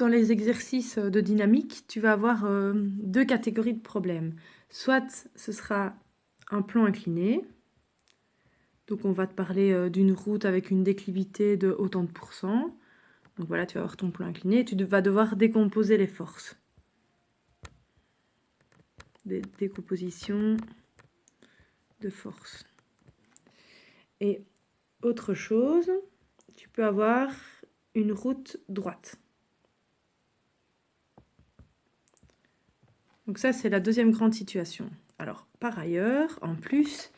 dans les exercices de dynamique, tu vas avoir deux catégories de problèmes. Soit ce sera un plan incliné. Donc, on va te parler d'une route avec une déclivité de autant de pourcents. Donc voilà, tu vas avoir ton plan incliné et tu vas devoir décomposer les forces. Décomposition de force. Et autre chose, tu peux avoir une route droite. Donc ça, c'est la deuxième grande situation. Alors, par ailleurs, en plus,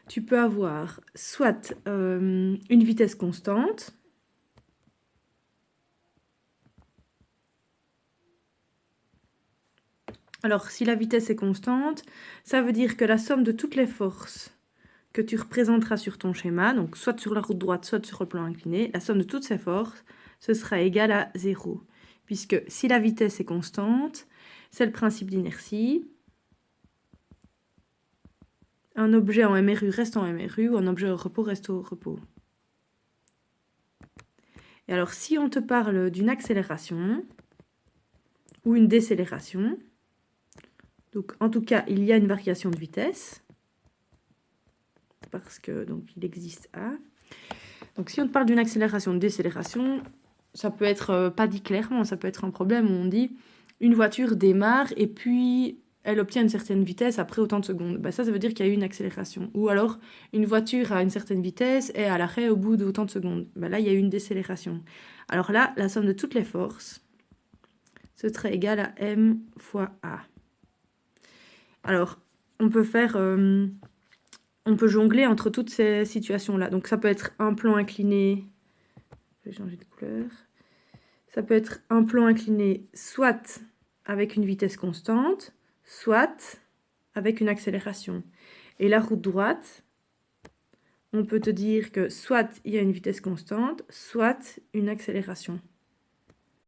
tu peux avoir soit une vitesse constante. Alors, si la vitesse est constante, ça veut dire que la somme de toutes les forces que tu représenteras sur ton schéma, donc soit sur la route droite, soit sur le plan incliné, la somme de toutes ces forces, ce sera égal à 0. Puisque si la vitesse est constante, c'est le principe d'inertie. Un objet en MRU reste en MRU, ou un objet au repos reste au repos. Et alors, si on te parle d'une accélération ou une décélération, donc en tout cas, il y a une variation de vitesse, parce que donc il existe A. Donc si on te parle d'une accélération, de décélération, ça peut être pas dit clairement, ça peut être un problème où on dit une voiture démarre et puis elle obtient une certaine vitesse après autant de secondes. Ben ça veut dire qu'il y a eu une accélération. Ou alors une voiture a une certaine vitesse et à l'arrêt au bout d'autant de secondes. Ben là, il y a eu une décélération. Alors là, la somme de toutes les forces, ce serait égal à M fois A. Alors, on peut faire... on peut jongler entre toutes ces situations-là. Donc ça peut être un plan incliné. Je vais changer de couleur. Ça peut être un plan incliné soit avec une vitesse constante, soit avec une accélération. Et la route droite, on peut te dire que soit il y a une vitesse constante, soit une accélération.